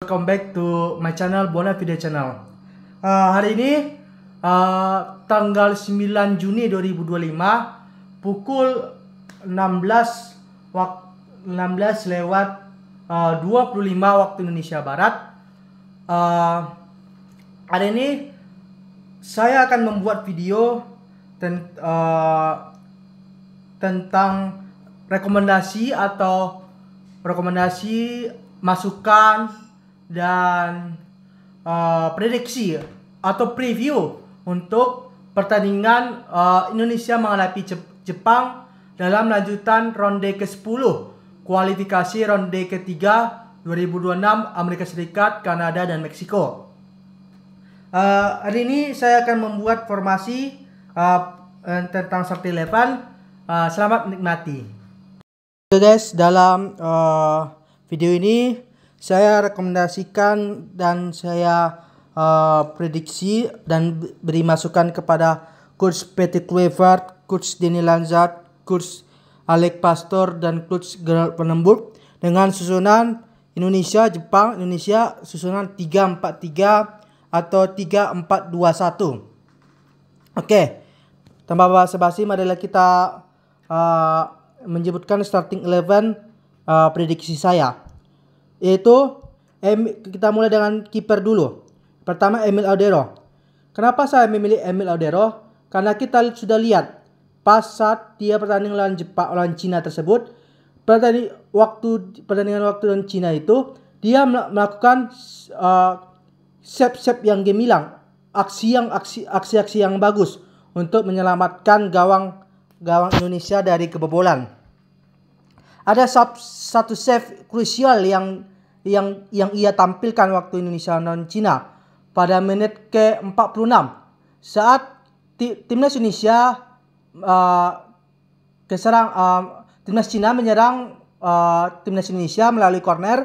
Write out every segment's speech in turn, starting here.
Welcome back to my channel, Bona Video Channel. Hari ini tanggal 9 Juni 2025 pukul 16 lewat 25 waktu Indonesia Barat. Hari ini saya akan membuat video tentang rekomendasi masukan dan prediksi atau preview untuk pertandingan Indonesia menghadapi Jepang dalam lanjutan ronde ke-10 kualifikasi ronde ketiga 2026 Amerika Serikat, Kanada, dan Meksiko. Hari ini saya akan membuat formasi tentang starting 11. Selamat menikmati. Oke guys, dalam video ini saya rekomendasikan dan saya prediksi dan beri masukan kepada Coach Patrick Kluivert, Coach Denis Lansard, Coach Alex Pastoor, dan Coach Gerard van den Burg dengan susunan Indonesia Jepang. Indonesia susunan 3-4-3 atau 3-4-2-1. Oke, tanpa basa-basi marilah kita menyebutkan starting 11 prediksi saya. Yaitu kita mulai dengan kiper dulu. Pertama, Emil Audero. Kenapa saya memilih Emil Audero? Karena kita sudah lihat pas saat dia pertandingan lawan Cina tersebut, pertandingan waktu lawan Cina itu dia melakukan save yang gemilang, aksi yang bagus untuk menyelamatkan gawang Indonesia dari kebobolan. Ada satu save krusial yang ia tampilkan waktu Indonesia lawan Cina pada menit ke-46 saat timnas Indonesia timnas Cina menyerang timnas Indonesia melalui corner,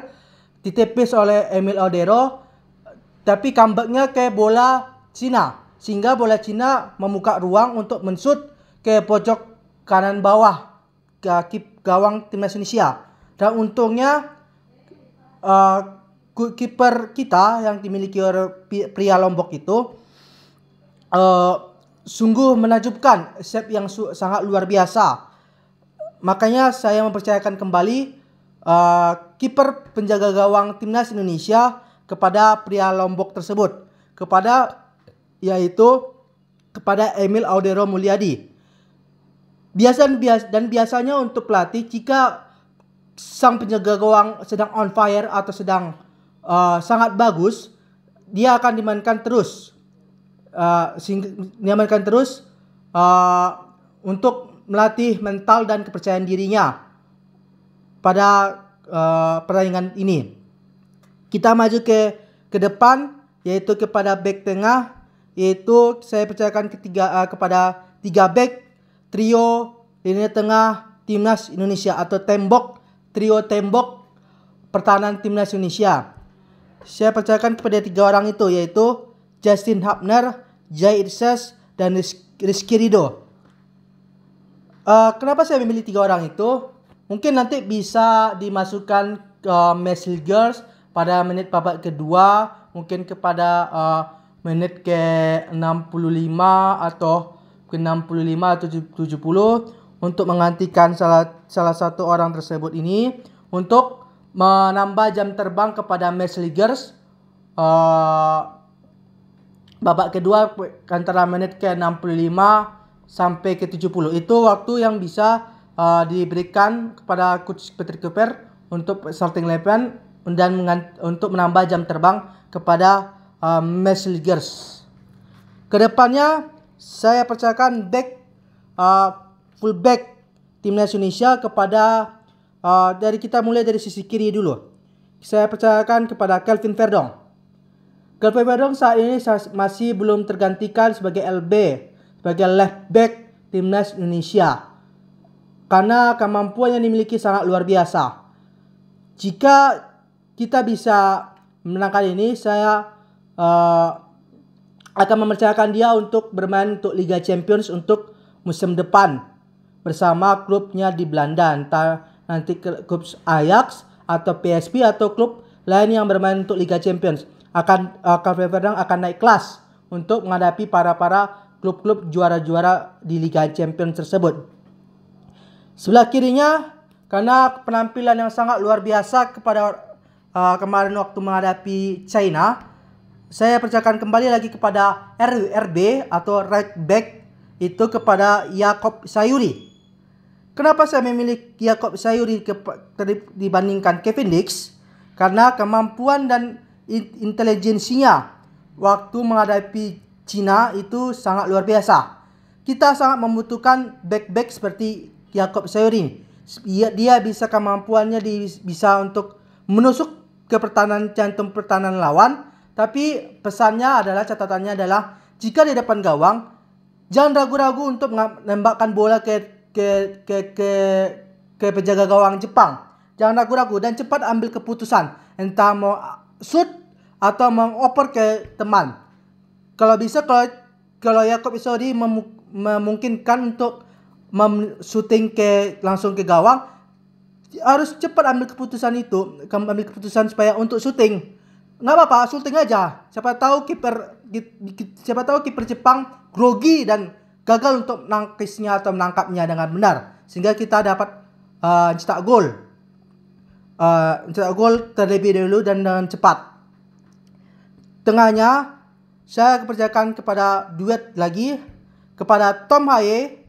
ditepis oleh Emil Audero, tapi comebacknya ke bola Cina sehingga bola Cina membuka ruang untuk menshoot ke pojok kanan bawah gawang timnas Indonesia. Dan untungnya kiper kita yang dimiliki oleh pria Lombok itu sungguh menakjubkan, save yang sangat luar biasa. Makanya saya mempercayakan kembali kiper penjaga gawang timnas Indonesia kepada pria Lombok tersebut, kepada Emil Audero Mulyadi. Biasanya untuk pelatih, jika sang penjaga gawang sedang on fire atau sedang sangat bagus, dia akan dimainkan terus, untuk melatih mental dan kepercayaan dirinya pada pertandingan ini. Kita maju ke depan, yaitu kepada back tengah, yaitu saya percayakan kepada 3 back trio lini tengah timnas Indonesia atau trio tembok pertahanan timnas Indonesia. Saya percayakan kepada 3 orang itu, yaitu Justin Hapner, Jai Irsas, dan Rizky Ridho. Kenapa saya memilih 3 orang itu? Mungkin nanti bisa dimasukkan ke Girls pada menit babak kedua, mungkin kepada menit ke-65 atau ke-65 atau 70 untuk menggantikan salah satu orang tersebut ini untuk menambah jam terbang kepada Girls babak kedua antara menit ke-65 sampai ke-70. Itu waktu yang bisa diberikan kepada Coach Patrick Kluivert untuk starting 11 dan untuk menambah jam terbang kepada Girls. Kedepannya saya percayakan fullback timnas Indonesia kepada kita mulai dari sisi kiri dulu. Saya percayakan kepada Kelvin Verdong. Kelvin Verdong saat ini masih belum tergantikan sebagai LB, sebagai left back timnas Indonesia, karena kemampuan yang dimiliki sangat luar biasa. Jika kita bisa menangkan ini, saya akan mempercayakan dia untuk bermain untuk Liga Champions untuk musim depan bersama klubnya di Belanda, entah nanti klub Ajax atau PSV atau klub lain yang bermain untuk Liga Champions. KV Verdang akan naik kelas untuk menghadapi para klub-klub juara-juara di Liga Champions tersebut. Sebelah kirinya, karena penampilan yang sangat luar biasa kepada kemarin waktu menghadapi China, saya percayakan kembali lagi kepada RB atau right back, itu kepada Yaakob Sayuri. Kenapa saya memilih Yaakob Sayuri dibandingkan Kevin Dix? Karena kemampuan dan intelijensinya waktu menghadapi Cina itu sangat luar biasa. Kita sangat membutuhkan back-back seperti Yaakob Sayuri. Dia bisa kemampuannya bisa untuk menusuk ke jantung pertahanan lawan. Tapi pesannya adalah, catatannya adalah, jika di depan gawang, jangan ragu-ragu untuk menembakkan bola ke penjaga gawang Jepang. Jangan ragu-ragu dan cepat ambil keputusan, entah mau shoot atau mengoper ke teman. Kalau bisa, kalau Yaakob Sayuri memungkinkan untuk shooting langsung ke gawang, harus cepat ambil keputusan supaya untuk shooting. Nggak apa-apa, shooting aja. Siapa tahu kiper Jepang grogi dan gagal untuk menangkisnya atau menangkapnya dengan benar, sehingga kita dapat cetak gol terlebih dahulu dan dengan cepat. Tengahnya saya percayakan kepada duet lagi, kepada Tom Haye,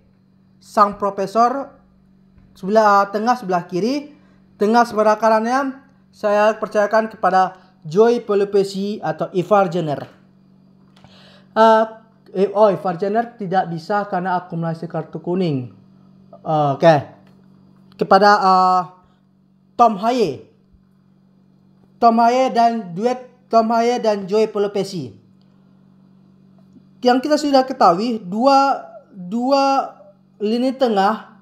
sang profesor, tengah sebelah kiri. Tengah sebelah kanannya saya percayakan kepada Joy Pelupesi atau Ivar Jenner. Ivar Jenner tidak bisa karena akumulasi kartu kuning. Kepada Tom Haye dan duet Tom Haye dan Joy Pelupesi. Yang kita sudah ketahui, dua lini tengah,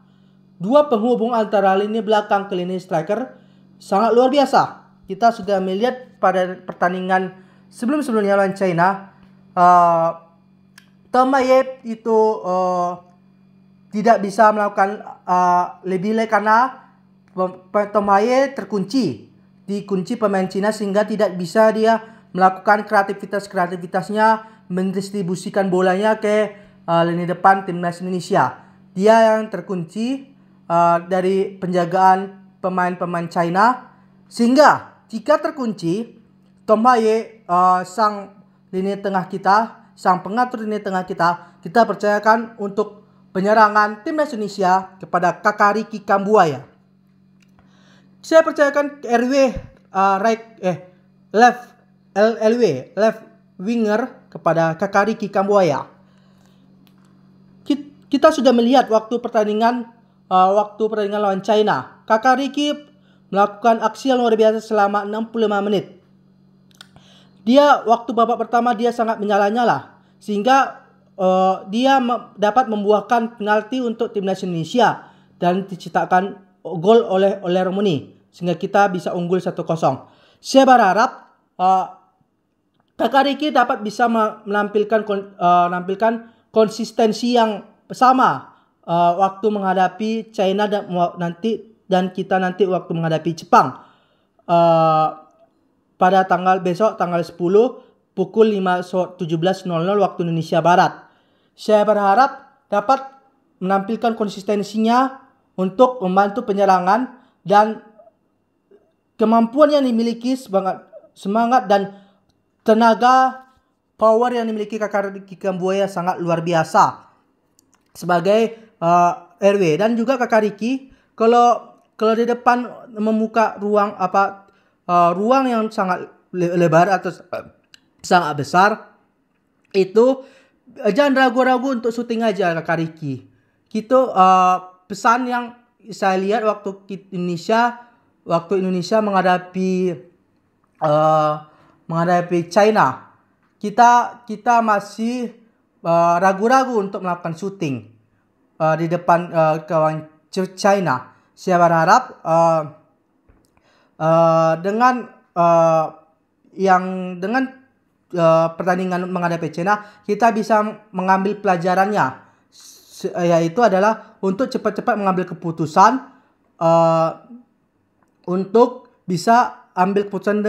dua penghubung antara lini belakang ke lini striker sangat luar biasa. Kita sudah melihat pada pertandingan sebelum-sebelumnya lawan China, Tom Haye itu tidak bisa melakukan lebih karena Tom Haye dikunci pemain Cina, sehingga tidak bisa dia melakukan kreativitasnya mendistribusikan bolanya ke lini depan timnas Indonesia. Dia yang terkunci dari penjagaan pemain-pemain China, sehingga jika terkunci, Tom Haye sang pengatur lini tengah kita percayakan untuk penyerangan timnas Indonesia kepada Kakariki Kambuaya. Saya percayakan left winger kepada Kakariki Kambuaya. Kita sudah melihat waktu pertandingan lawan China, Kakariki melakukan aksi yang luar biasa selama 65 menit. Waktu babak pertama dia sangat menyala-nyala, sehingga dia dapat membuahkan penalti untuk timnas Indonesia dan diciptakan gol oleh Romani, sehingga kita bisa unggul 1-0. Saya berharap Kakariki dapat bisa menampilkan konsistensi yang sama waktu menghadapi China dan kita nanti waktu menghadapi Jepang pada tanggal 10 pukul 17.00 waktu Indonesia Barat. Saya berharap dapat menampilkan konsistensinya untuk membantu penyerangan dan kemampuan yang dimiliki, semangat dan tenaga power yang dimiliki Kakariki Kambuaya sangat luar biasa sebagai RW. Dan juga Kakariki kalau di depan membuka ruang yang sangat lebar atau sangat besar, itu jangan ragu-ragu untuk syuting aja Kakariki. Itu pesan yang saya lihat waktu Indonesia menghadapi China. Kita masih ragu-ragu untuk melakukan syuting di depan kawan China. Saya berharap dengan pertandingan menghadapi China, kita bisa mengambil pelajarannya, yaitu adalah untuk cepat-cepat mengambil keputusan untuk bisa ambil keputusan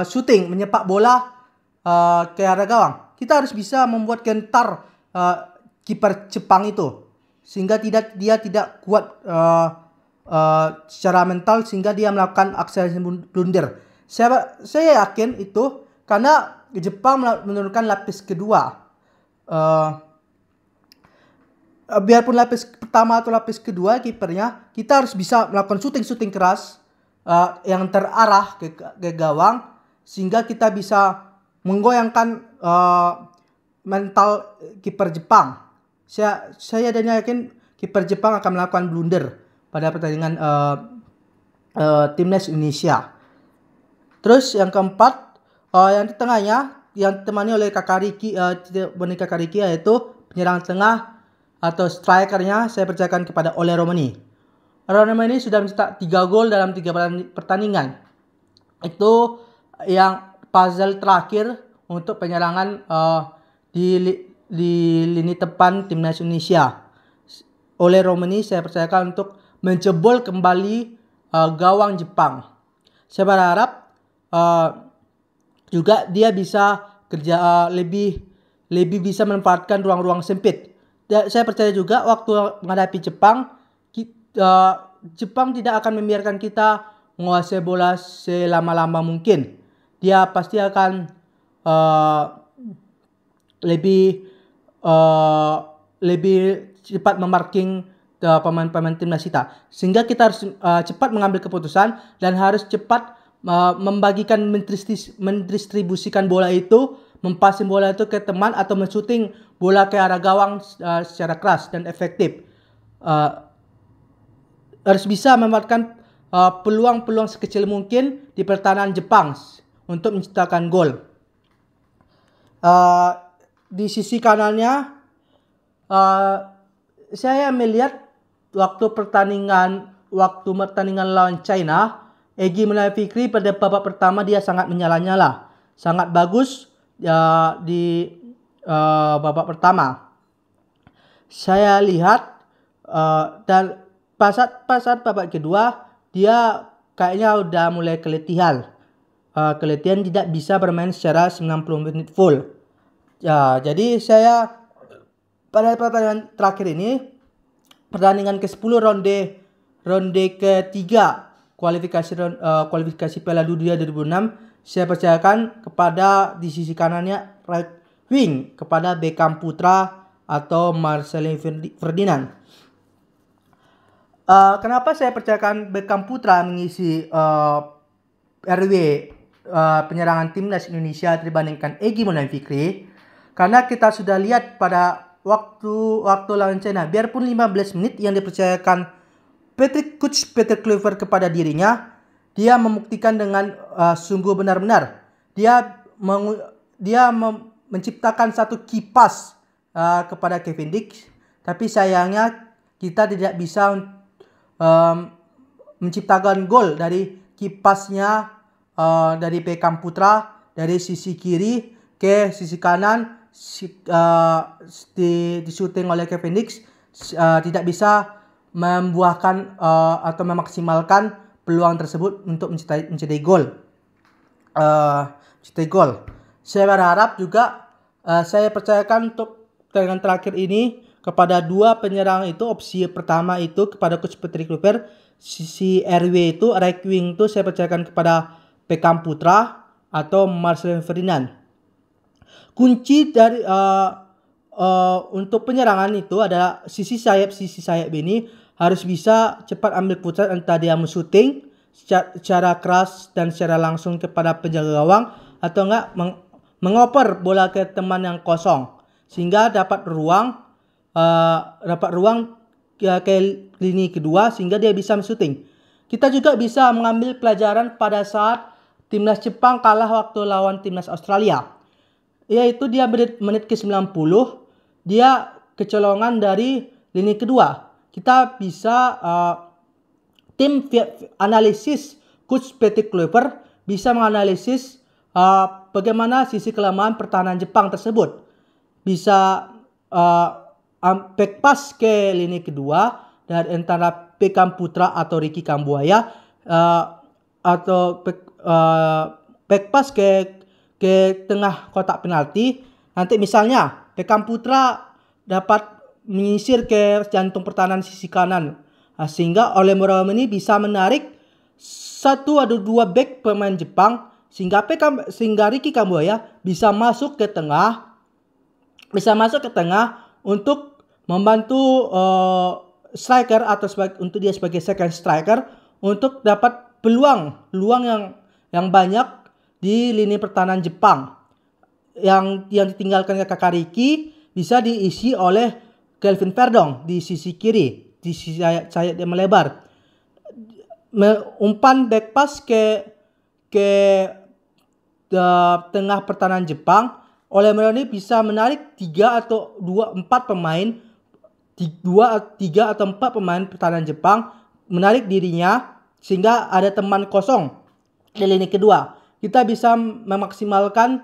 shooting, menyepak bola ke arah gawang. Kita harus bisa membuat gentar kiper Jepang itu, sehingga dia tidak kuat secara mental, sehingga dia melakukan akselerasi blunder. Saya yakin itu karena Jepang menurunkan lapis kedua. Biarpun lapis pertama atau lapis kedua kipernya, kita harus bisa melakukan shooting keras yang terarah ke gawang, sehingga kita bisa menggoyangkan mental kiper Jepang. Saya dan yakin kiper Jepang akan melakukan blunder pada pertandingan timnas Indonesia. Terus yang keempat, yang di tengahnya yang ditemani oleh kakak Riki, yaitu penyerang tengah atau strikernya saya percayakan kepada Ole Romani. Ole Romani sudah mencetak 3 gol dalam 3 pertandingan. Itu yang puzzle terakhir untuk penyerangan di lini depan timnas Indonesia. Ole Romani saya percayakan untuk menjebol kembali gawang Jepang. Saya berharap juga dia bisa lebih bisa memanfaatkan ruang-ruang sempit. Saya percaya juga waktu menghadapi Jepang, Jepang tidak akan membiarkan kita menguasai bola selama-lama mungkin. Dia pasti akan lebih cepat memarking pemain-pemain timnas kita, sehingga kita harus cepat mengambil keputusan dan harus cepat membagikan, mendistribusikan bola itu, mempasin bola itu ke teman atau menshooting bola ke arah gawang secara keras dan efektif. Harus bisa memanfaatkan peluang-peluang sekecil mungkin di pertahanan Jepang untuk menciptakan gol. Di sisi kanannya, saya melihat waktu pertandingan lawan China, Egy Maulana Fikri pada babak pertama dia sangat menyala-nyala, sangat bagus di babak pertama. Saya lihat dan pas saat babak kedua dia kayaknya udah mulai keletihan. Tidak bisa bermain secara 90 menit full. Jadi saya pada pertandingan terakhir ini, pertandingan ke-10 ronde ketiga kualifikasi Piala Dunia 2006, saya percayakan kepada di sisi kanannya right wing kepada Beckham Putra atau Marcelin Ferdinand. Kenapa saya percayakan Beckham Putra mengisi RW penyerangan timnas Indonesia dibandingkan Egy Maulana Fikri? Karena kita sudah lihat pada waktu lawan China, biarpun 15 menit yang dipercayakan Coach Peter Kluivert kepada dirinya, dia membuktikan dengan sungguh benar-benar dia menciptakan satu kipas kepada Kevin Dix, tapi sayangnya kita tidak bisa menciptakan gol dari kipasnya dari Beckham Putra dari sisi kiri ke sisi kanan, di shooting oleh Kevin Dix, tidak bisa membuahkan atau memaksimalkan peluang tersebut untuk mencetak gol. Saya berharap juga, saya percayakan untuk pertandingan terakhir ini kepada dua penyerang itu. Opsi pertama itu kepada Coach Peter Kluivert, sisi RW itu right wing itu saya percayakan kepada Beckham Putra atau Marcelin Ferdinand. Kunci dari untuk penyerangan itu adalah sisi sayap ini harus bisa cepat ambil keputusan, entah dia shooting secara keras dan secara langsung kepada penjaga gawang, atau enggak mengoper bola ke teman yang kosong sehingga dapat ruang ke lini kedua sehingga dia bisa shooting. Kita juga bisa mengambil pelajaran pada saat timnas Jepang kalah waktu lawan timnas Australia, yaitu dia menit ke-90 dia kecolongan dari lini kedua. Kita bisa tim analisis Coach Peter Kluivert bisa menganalisis bagaimana sisi kelemahan pertahanan Jepang tersebut. Bisa back pass ke lini kedua dari antara Beckham Putra atau Ricky Kambuaya, atau back pass ke tengah kotak penalti, nanti misalnya Beckham Putra dapat menyisir ke jantung pertahanan sisi kanan, sehingga Ole Romani bisa menarik 1 atau 2 back pemain Jepang, sehingga Ricky Kambuaya bisa masuk ke tengah untuk membantu striker atau untuk dia sebagai second striker untuk dapat peluang yang banyak di lini pertahanan Jepang. Yang ditinggalkan kakak Ricky bisa diisi oleh Kelvin Verdong di sisi kiri, di sisi sayap dia melebar. Umpan back pass ke tengah pertahanan Jepang, Ole Romani bisa menarik 3 atau 4 pemain pertahanan Jepang, menarik dirinya sehingga ada teman kosong di lini kedua. Kita bisa memaksimalkan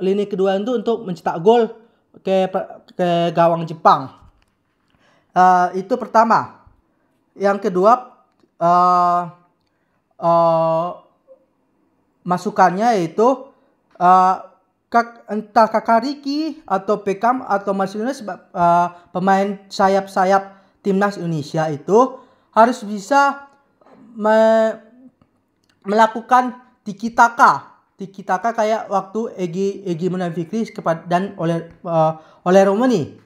lini kedua itu untuk mencetak gol ke gawang Jepang. Itu pertama. Yang kedua, masukannya yaitu entah kakak Ricky atau Beckham atau Marcelino pemain sayap-sayap timnas Indonesia itu harus bisa melakukan tiki taka kayak waktu Egy Maulana Fikri dan Ole Romani.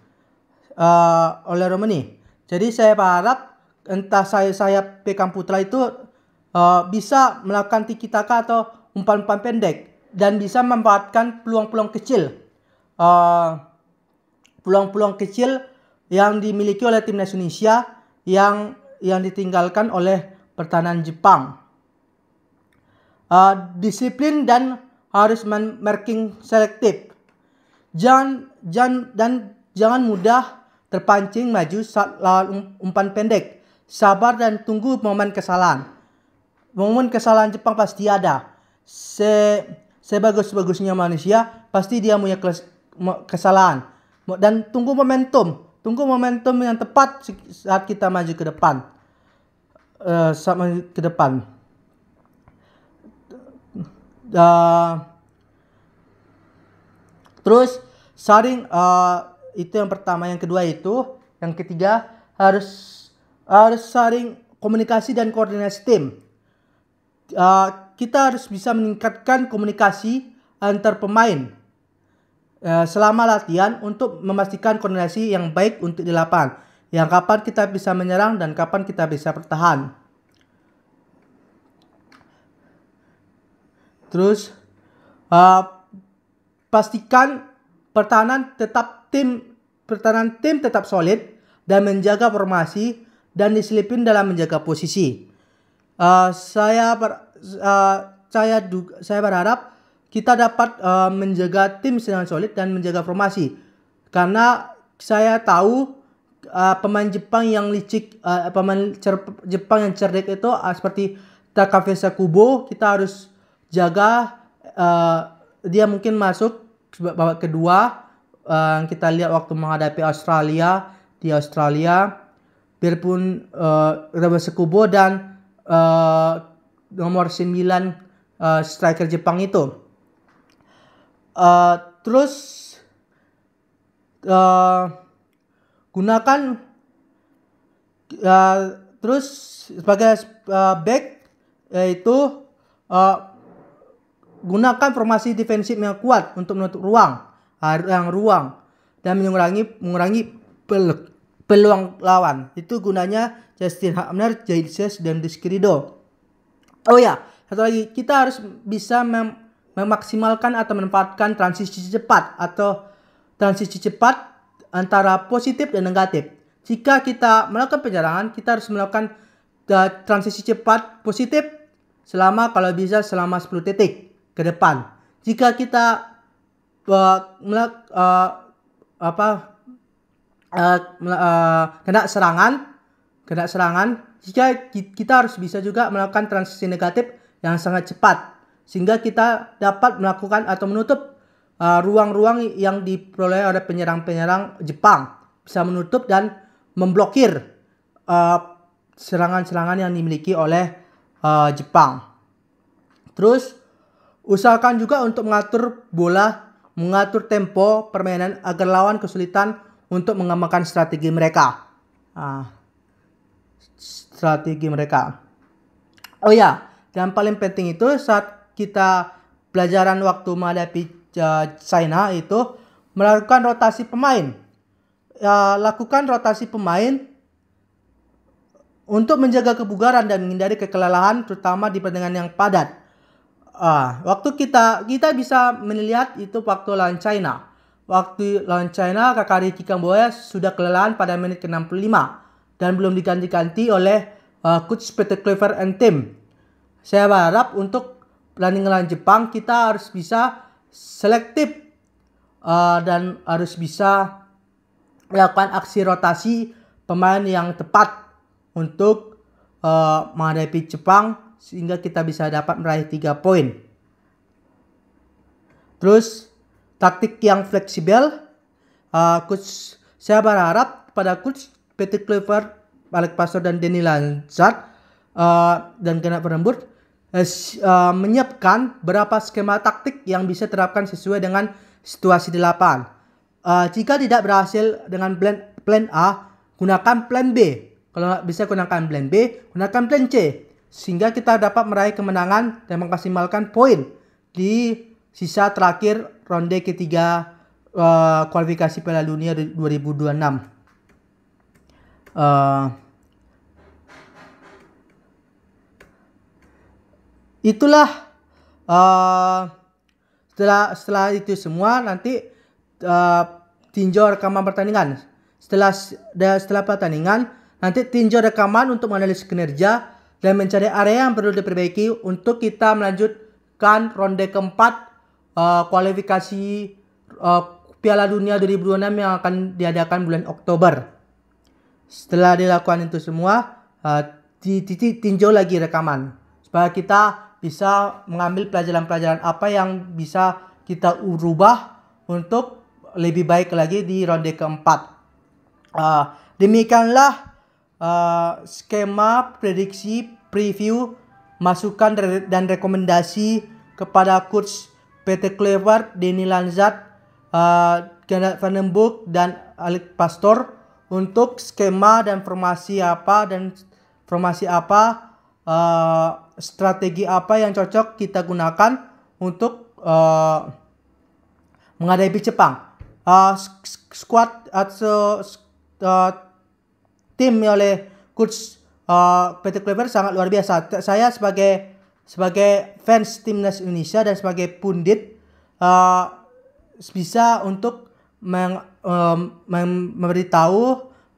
Jadi saya berharap entah sayap Beckham Putra itu bisa melakukan tiki taka atau umpan-umpan pendek dan bisa memanfaatkan peluang-peluang kecil yang dimiliki oleh timnas Indonesia yang ditinggalkan oleh pertahanan Jepang. Disiplin dan harus marking selektif. Jangan mudah terpancing maju saat lawan umpan pendek. Sabar dan tunggu momen kesalahan. Momen kesalahan Jepang pasti ada. Sebagus-bagusnya manusia pasti dia punya kesalahan. Dan tunggu momentum yang tepat saat kita maju ke depan. Terus saring itu yang pertama, yang kedua itu, yang ketiga harus saring komunikasi dan koordinasi tim. Kita harus bisa meningkatkan komunikasi antar pemain selama latihan untuk memastikan koordinasi yang baik untuk di lapangan. Yang kapan kita bisa menyerang dan kapan kita bisa bertahan. Terus pastikan pertahanan tim tetap solid dan menjaga formasi dan diselipin dalam menjaga posisi. Saya berharap kita dapat menjaga tim dengan solid dan menjaga formasi, karena saya tahu pemain Jepang yang licik, Jepang yang cerdik itu seperti Takafesa Kubo. Kita harus jaga dia mungkin masuk babak kedua. Kita lihat waktu menghadapi Australia di Australia, biarpun Takafesa Kubo dan nomor 9 striker Jepang itu. Terus gunakan terus sebagai back yaitu gunakan formasi defensif yang kuat untuk menutup ruang dan mengurangi peluang lawan. Itu gunanya Justin Hamner, Jaises dan Diskrido. Oh ya, satu lagi, kita harus bisa memaksimalkan atau memanfaatkan transisi cepat antara positif dan negatif. Jika kita melakukan penyerangan, kita harus melakukan transisi cepat positif kalau bisa selama 10 detik ke depan. Jika kita kena serangan, jika kita harus bisa juga melakukan transisi negatif yang sangat cepat, sehingga kita dapat melakukan atau menutup ruang-ruang yang diperoleh oleh penyerang-penyerang Jepang, bisa menutup dan memblokir serangan-serangan yang dimiliki oleh Jepang. Terus usahakan juga untuk mengatur bola, mengatur tempo permainan agar lawan kesulitan untuk mengembangkan strategi mereka. Strategi mereka. Oh ya, yang paling penting itu saat kita pelajaran waktu menghadapi China itu melakukan rotasi pemain. Lakukan rotasi pemain untuk menjaga kebugaran dan menghindari kekelelahan, terutama di pertandingan yang padat. Waktu kita bisa melihat itu waktu lawan China. Waktu lawan China, kakak Ricky Kamboya sudah kelelahan pada menit ke-65 dan belum diganti-ganti oleh coach Peter Clever and team. Saya berharap untuk pertandingan lawan Jepang kita harus bisa selektif dan harus bisa melakukan aksi rotasi pemain yang tepat untuk menghadapi Jepang sehingga kita bisa dapat meraih 3 poin. Terus taktik yang fleksibel, saya berharap pada coach Peter Clever, Alex Pastor dan Denny Lanzard dan Kenneth Veremburt menyiapkan beberapa skema taktik yang bisa terapkan sesuai dengan situasi di lapangan. Jika tidak berhasil dengan plan A, gunakan plan B. Kalau nggak bisa gunakan plan B, gunakan plan C. Sehingga kita dapat meraih kemenangan dan memaksimalkan poin di sisa terakhir ronde ketiga kualifikasi Piala Dunia 2026. Itulah setelah itu semua nanti tinjau rekaman pertandingan. Setelah pertandingan nanti tinjau rekaman untuk menganalisis kinerja dan mencari area yang perlu diperbaiki untuk kita melanjutkan ronde keempat kualifikasi Piala Dunia 2026 yang akan diadakan bulan Oktober. Setelah dilakukan itu semua, tinjau lagi rekaman supaya kita bisa mengambil pelajaran-pelajaran apa yang bisa kita rubah untuk lebih baik lagi di ronde keempat. Demikianlah skema prediksi, preview, masukan dan rekomendasi kepada coach Peter Clever, Denny Lanzard, Kenneth Veremburt dan Alex Pastor untuk skema dan formasi apa strategi apa yang cocok kita gunakan untuk menghadapi Jepang. Squad atau tim oleh coach Peter Clever sangat luar biasa. Saya sebagai fans timnas Indonesia dan sebagai pundit bisa untuk memberitahu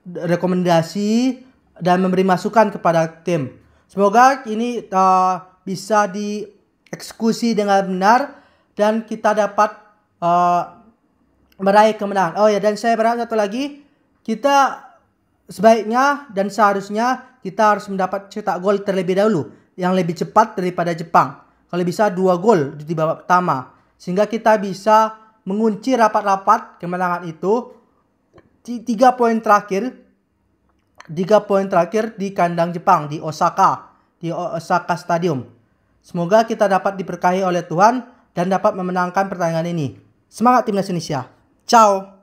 rekomendasi dan memberi masukan kepada tim. Semoga ini bisa dieksekusi dengan benar dan kita dapat meraih kemenangan. Oh ya, dan saya berharap satu lagi, kita sebaiknya dan seharusnya kita harus mendapat cetak gol terlebih dahulu yang lebih cepat daripada Jepang. Kalau bisa 2 gol di babak pertama sehingga kita bisa mengunci rapat-rapat kemenangan itu. 3 poin terakhir di kandang Jepang di Osaka Stadium. Semoga kita dapat diberkahi oleh Tuhan dan dapat memenangkan pertandingan ini. Semangat timnas Indonesia. Ciao.